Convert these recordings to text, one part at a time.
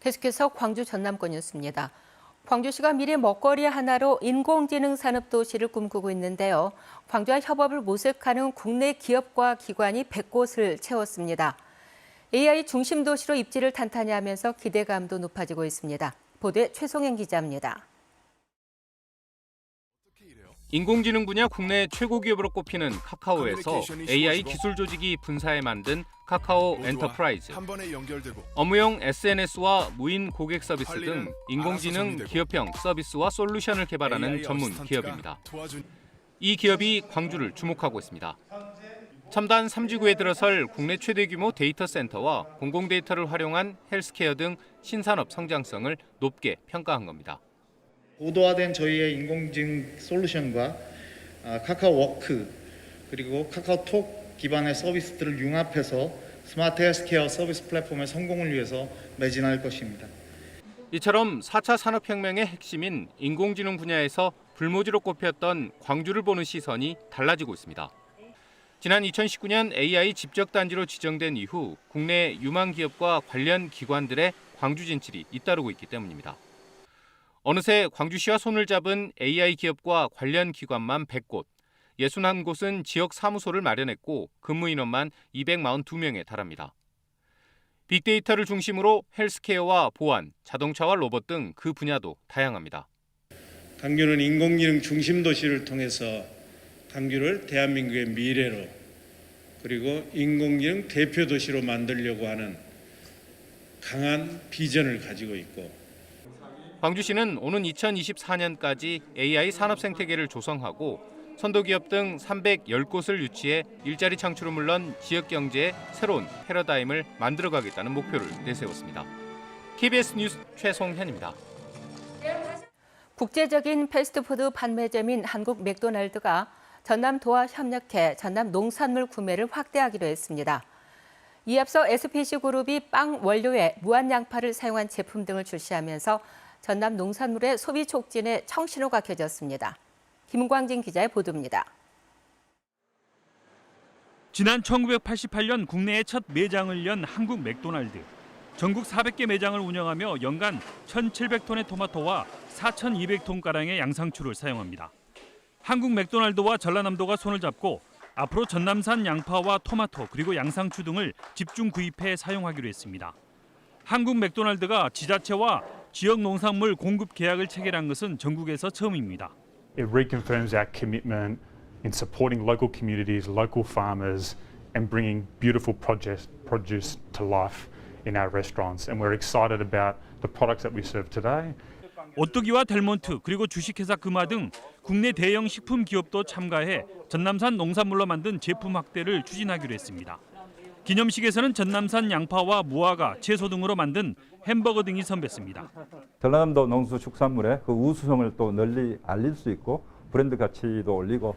계속해서 광주 전남권 뉴스입니다. 광주시가 미래 먹거리 하나로 인공지능 산업 도시를 꿈꾸고 있는데요. 광주와 협업을 모색하는 국내 기업과 기관이 100곳을 채웠습니다. AI 중심 도시로 입지를 탄탄히 하면서 기대감도 높아지고 있습니다. 보도에 최송현 기자입니다. 인공지능 분야 국내 최고 기업으로 꼽히는 카카오에서 AI 기술 조직이 분사해 만든 카카오 엔터프라이즈, 업무용 SNS와 무인 고객 서비스 등 인공지능 기업형 서비스와 솔루션을 개발하는 전문 기업입니다. 이 기업이 광주를 주목하고 있습니다. 첨단 3지구에 들어설 국내 최대 규모 데이터 센터와 공공 데이터를 활용한 헬스케어 등 신산업 성장성을 높게 평가한 겁니다. 고도화된 저희의 인공지능 솔루션과 카카오워크 그리고 카카오톡 기반의 서비스들을 융합해서 스마트 헬스케어 서비스 플랫폼의 성공을 위해서 매진할 것입니다. 이처럼 4차 산업혁명의 핵심인 인공지능 분야에서 불모지로 꼽혔던 광주를 보는 시선이 달라지고 있습니다. 지난 2019년 AI 집적단지로 지정된 이후 국내 유망 기업과 관련 기관들의 광주 진출이 잇따르고 있기 때문입니다. 어느새 광주시와 손을 잡은 AI 기업과 관련 기관만 100곳, 61곳은 지역 사무소를 마련했고 근무 인원만 242명에 달합니다. 빅데이터를 중심으로 헬스케어와 보안, 자동차와 로봇 등 그 분야도 다양합니다. 광주는 인공지능 중심 도시를 통해서 광주를 대한민국의 미래로 그리고 인공지능 대표 도시로 만들려고 하는 강한 비전을 가지고 있고 광주시는 오는 2024년까지 AI 산업 생태계를 조성하고 선도기업 등 310곳을 유치해 일자리 창출은 물론 지역 경제의 새로운 패러다임을 만들어가겠다는 목표를 내세웠습니다. KBS 뉴스 최송현입니다. 국제적인 패스트푸드 판매점인 한국 맥도날드가 전남도와 협력해 전남 농산물 구매를 확대하기로 했습니다. 이에 앞서 SPC그룹이 빵 원료에 무한 양파를 사용한 제품 등을 출시하면서 전남 농산물의 소비 촉진에 청신호가 켜졌습니다. 김광진 기자의 보도입니다. 지난 1988년 국내에 첫 매장을 연 한국 맥도날드. 전국 400개 매장을 운영하며 연간 1,700톤의 토마토와 4,200톤가량의 양상추를 사용합니다. 한국 맥도날드와 전라남도가 손을 잡고 앞으로 전남산 양파와 토마토 그리고 양상추 등을 집중 구입해 사용하기로 했습니다. 한국 맥도날드가 지자체와 지역 농산물 공급 계약을 체결한 것은 전국에서 처음입니다. It reconfirms our commitment in supporting local communities, local farmers and bringing beautiful produce to life in our restaurants. And we're excited about the products that we serve today. 오뚜기와 델몬트 그리고 주식회사 금화 등 국내 대형 식품 기업도 참가해 전남산 농산물로 만든 제품 확대를 추진하기로 했습니다. 기념식에서는 전남산 양파와 무화과, 채소 등으로 만든 햄버거 등이 선보였습니다. 전라남도 농수축산물의 그 우수성을 또 널리 알릴 수 있고 브랜드 가치도 올리고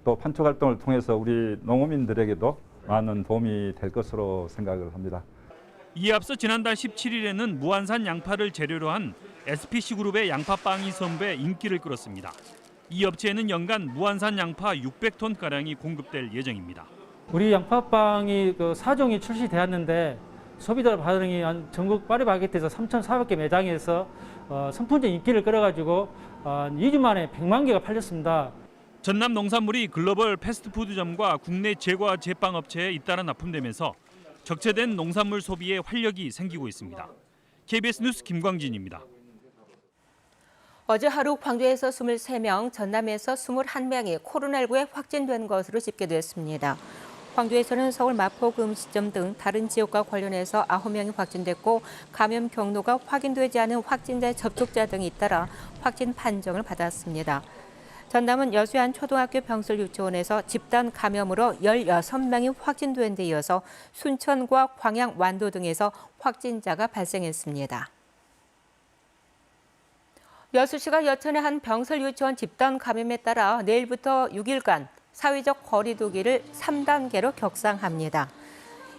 또 판촉 활동을 통해서 우리 농어민들에게도 많은 도움이 될 것으로 생각을 합니다. 이에 앞서 지난달 17일에는 무안산 양파를 재료로 한 SPC그룹의 양파빵이 선보여 인기를 끌었습니다. 이 업체에는 연간 무안산 양파 600톤가량이 공급될 예정입니다. 우리 양파빵이 그 4종이 출시되었는데 소비자 반응이 전국 파리바게트에서 3,400개 매장에서 선풍적 인기를 끌어가지고 2주 만에 100만 개가 팔렸습니다. 전남 농산물이 글로벌 패스트푸드점과 국내 제과 제빵 업체에 잇따라 납품되면서 적체된 농산물 소비에 활력이 생기고 있습니다. KBS 뉴스 김광진입니다. 어제 하루 광주에서 23명, 전남에서 21명이 코로나19에 확진된 것으로 집계됐습니다. 광주에서는 서울 마포구 음식점 등 다른 지역과 관련해서 9명이 확진됐고 감염 경로가 확인되지 않은 확진자의 접촉자 등이 잇따라 확진 판정을 받았습니다. 전남은 여수한 초등학교 병설 유치원에서 집단 감염으로 16명이 확진된 데 이어서 순천과 광양, 완도 등에서 확진자가 발생했습니다. 여수시가 여천의 한 병설 유치원 집단 감염에 따라 내일부터 6일간 사회적 거리 두기를 3단계로 격상합니다.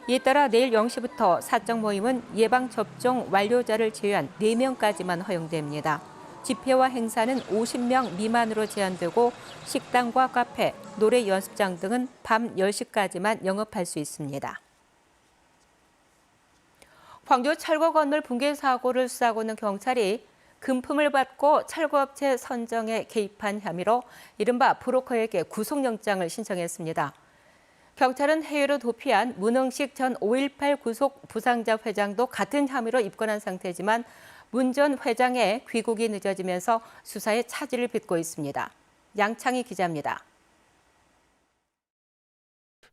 이에 따라 내일 0시부터 사적 모임은 예방접종 완료자를 제외한 4명까지만 허용됩니다. 집회와 행사는 50명 미만으로 제한되고 식당과 카페, 노래 연습장 등은 밤 10시까지만 영업할 수 있습니다. 광주 철거 건물 붕괴 사고를 수사하고 있는 경찰이 금품을 받고 철거업체 선정에 개입한 혐의로 이른바 브로커에게 구속영장을 신청했습니다. 경찰은 해외로 도피한 문흥식 전 5.18 구속 부상자 회장도 같은 혐의로 입건한 상태지만 문 전 회장의 귀국이 늦어지면서 수사에 차질을 빚고 있습니다. 양창희 기자입니다.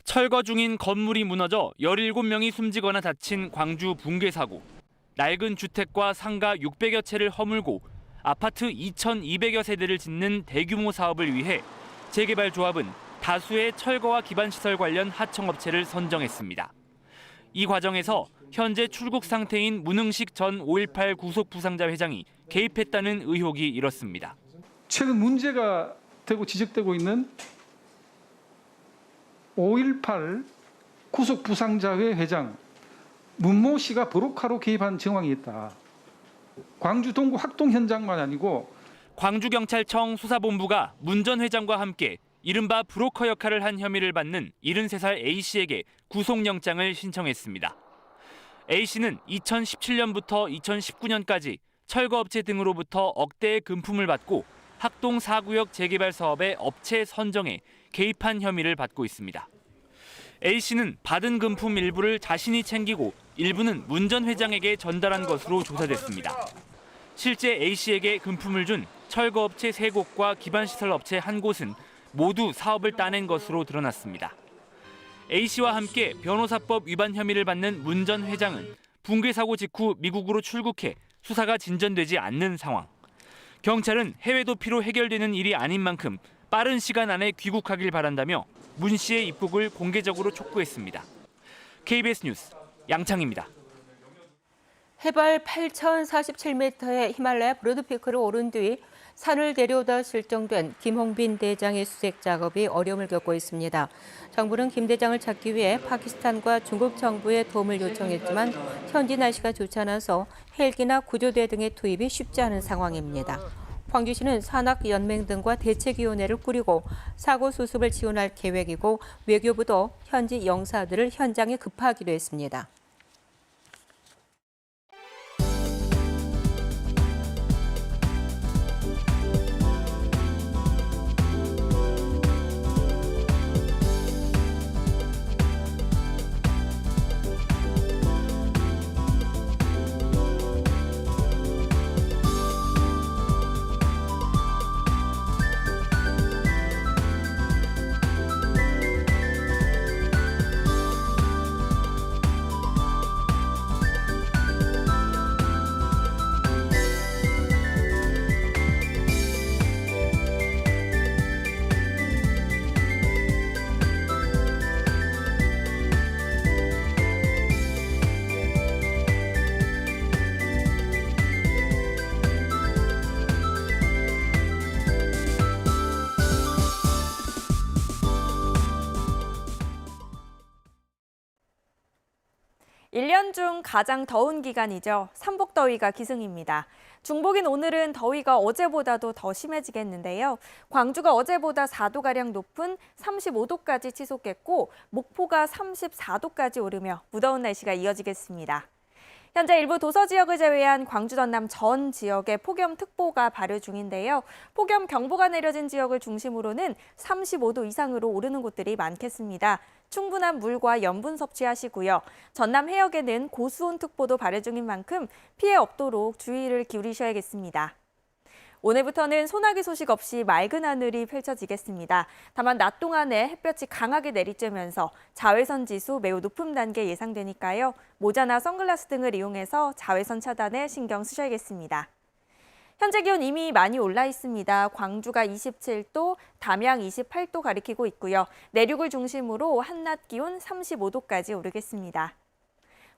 철거 중인 건물이 무너져 17명이 숨지거나 다친 광주 붕괴 사고. 낡은 주택과 상가 600여 채를 허물고 아파트 2,200여 세대를 짓는 대규모 사업을 위해 재개발조합은 다수의 철거와 기반시설 관련 하청업체를 선정했습니다. 이 과정에서 현재 출국 상태인 문흥식 전 5.18 구속 부상자 회장이 개입했다는 의혹이 일었습니다. 최근 문제가 되고 지적되고 있는 5.18 구속 부상자회 회장 문모 씨가 브로커로 개입한 정황이 있다. 광주 동구 학동 현장만 아니고 광주경찰청 수사본부가 문 전 회장과 함께 이른바 브로커 역할을 한 혐의를 받는 73살 A씨에게 구속영장을 신청했습니다. A씨는 2017년부터 2019년까지 철거업체 등으로부터 억대의 금품을 받고 학동 4구역 재개발 사업의 업체 선정에 개입한 혐의를 받고 있습니다. A씨는 받은 금품 일부를 자신이 챙기고 일부는 문 전 회장에게 전달한 것으로 조사됐습니다. 실제 A씨에게 금품을 준 철거업체 3곳과 기반시설업체 1곳은 모두 사업을 따낸 것으로 드러났습니다. A씨와 함께 변호사법 위반 혐의를 받는 문 전 회장은 붕괴 사고 직후 미국으로 출국해 수사가 진전되지 않는 상황. 경찰은 해외 도피로 해결되는 일이 아닌 만큼 빠른 시간 안에 귀국하길 바란다며 문 씨의 입국을 공개적으로 촉구했습니다. KBS 뉴스 양창입니다. 해발 8,047m의 히말라야 브로드피크를 오른 뒤 산을 내려오다 실종된 김홍빈 대장의 수색 작업이 어려움을 겪고 있습니다. 정부는 김 대장을 찾기 위해 파키스탄과 중국 정부의 도움을 요청했지만 현지 날씨가 좋지 않아서 헬기나 구조대 등의 투입이 쉽지 않은 상황입니다. 광주시는 산악연맹 등과 대책위원회를 꾸리고 사고 수습을 지원할 계획이고 외교부도 현지 영사들을 현장에 급파하기로 했습니다. 일 년 중 가장 더운 기간이죠. 삼복더위가 기승입니다. 중복인 오늘은 더위가 어제보다도 더 심해지겠는데요. 광주가 어제보다 4도가량 높은 35도까지 치솟겠고 목포가 34도까지 오르며 무더운 날씨가 이어지겠습니다. 현재 일부 도서 지역을 제외한 광주 전남 전 지역에 폭염특보가 발효 중인데요. 폭염경보가 내려진 지역을 중심으로는 35도 이상으로 오르는 곳들이 많겠습니다. 충분한 물과 염분 섭취하시고요. 전남 해역에는 고수온특보도 발효 중인 만큼 피해 없도록 주의를 기울이셔야겠습니다. 오늘부터는 소나기 소식 없이 맑은 하늘이 펼쳐지겠습니다. 다만 낮 동안에 햇볕이 강하게 내리쬐면서 자외선 지수 매우 높은 단계 예상되니까요. 모자나 선글라스 등을 이용해서 자외선 차단에 신경 쓰셔야겠습니다. 현재 기온 이미 많이 올라 있습니다. 광주가 27도, 담양 28도 가리키고 있고요. 내륙을 중심으로 한낮 기온 35도까지 오르겠습니다.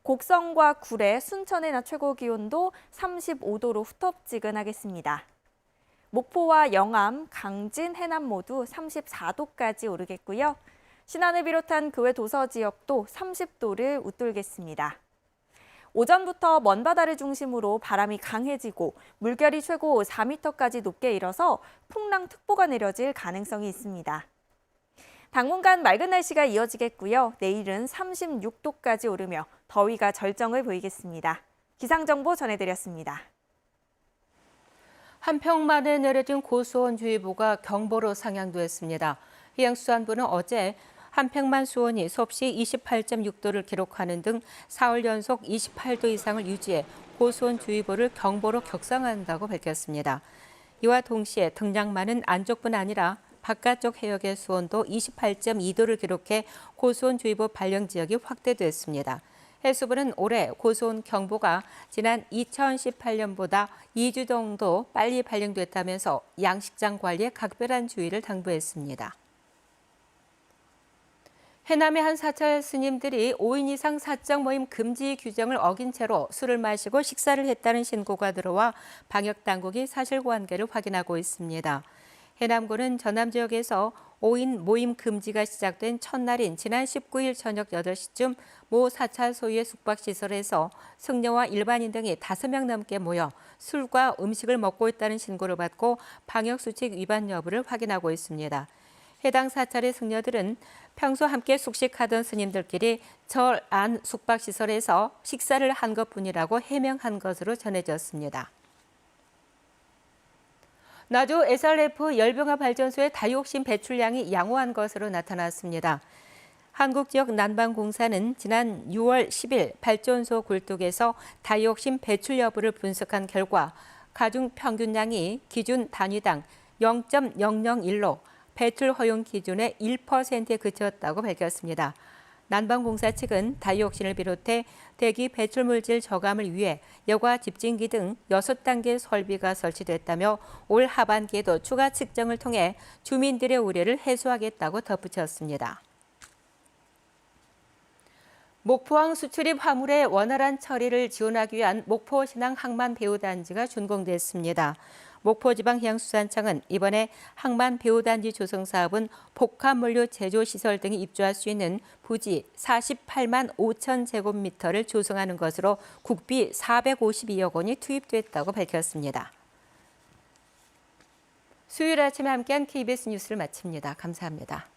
곡성과 구례, 순천의 낮 최고 기온도 35도로 후텁지근하겠습니다. 목포와 영암, 강진, 해남 모두 34도까지 오르겠고요. 신안을 비롯한 그 외 도서 지역도 30도를 웃돌겠습니다. 오전부터 먼바다를 중심으로 바람이 강해지고 물결이 최고 4m까지 높게 일어서 풍랑특보가 내려질 가능성이 있습니다. 당분간 맑은 날씨가 이어지겠고요. 내일은 36도까지 오르며 더위가 절정을 보이겠습니다. 기상정보 전해드렸습니다. 한평 만에 내려진 고수온주의보가 경보로 상향됐습니다. 해양수산부는 어제 한평만 수온이 섭씨 28.6도를 기록하는 등 4월 연속 28도 이상을 유지해 고수온주의보를 경보로 격상한다고 밝혔습니다. 이와 동시에 등량만은 안쪽뿐 아니라 바깥쪽 해역의 수온도 28.2도를 기록해 고수온주의보 발령 지역이 확대됐습니다. 해수부는 올해 고수온 경보가 지난 2018년보다 2주 정도 빨리 발령됐다면서 양식장 관리에 각별한 주의를 당부했습니다. 해남의 한 사찰 스님들이 5인 이상 사적 모임 금지 규정을 어긴 채로 술을 마시고 식사를 했다는 신고가 들어와 방역당국이 사실관계를 확인하고 있습니다. 해남군은 전남 지역에서 5인 모임 금지가 시작된 첫날인 지난 19일 저녁 8시쯤 모 사찰 소유의 숙박시설에서 승려와 일반인 등이 5명 넘게 모여 술과 음식을 먹고 있다는 신고를 받고 방역수칙 위반 여부를 확인하고 있습니다. 해당 사찰의 승려들은 평소 함께 숙식하던 스님들끼리 절 안 숙박시설에서 식사를 한 것뿐이라고 해명한 것으로 전해졌습니다. 나주 SRF 열병합 발전소의 다이옥신 배출량이 양호한 것으로 나타났습니다. 한국지역 난방공사는 지난 6월 10일 발전소 굴뚝에서 다이옥신 배출 여부를 분석한 결과 가중 평균량이 기준 단위당 0.001로 배출 허용 기준의 1%에 그쳤다고 밝혔습니다. 난방공사 측은 다이옥신을 비롯해 대기 배출물질 저감을 위해 여과 집진기 등 6단계 설비가 설치됐다며 올 하반기에도 추가 측정을 통해 주민들의 우려를 해소하겠다고 덧붙였습니다. 목포항 수출입 화물의 원활한 처리를 지원하기 위한 목포신항 항만배후단지가 준공됐습니다. 목포지방해양수산청은 이번에 항만배후단지 조성 사업은 복합물류 제조시설 등이 입주할 수 있는 부지 48만 5천 제곱미터를 조성하는 것으로 국비 452억 원이 투입됐다고 밝혔습니다. 수요일 아침에 함께한 KBS 뉴스를 마칩니다. 감사합니다.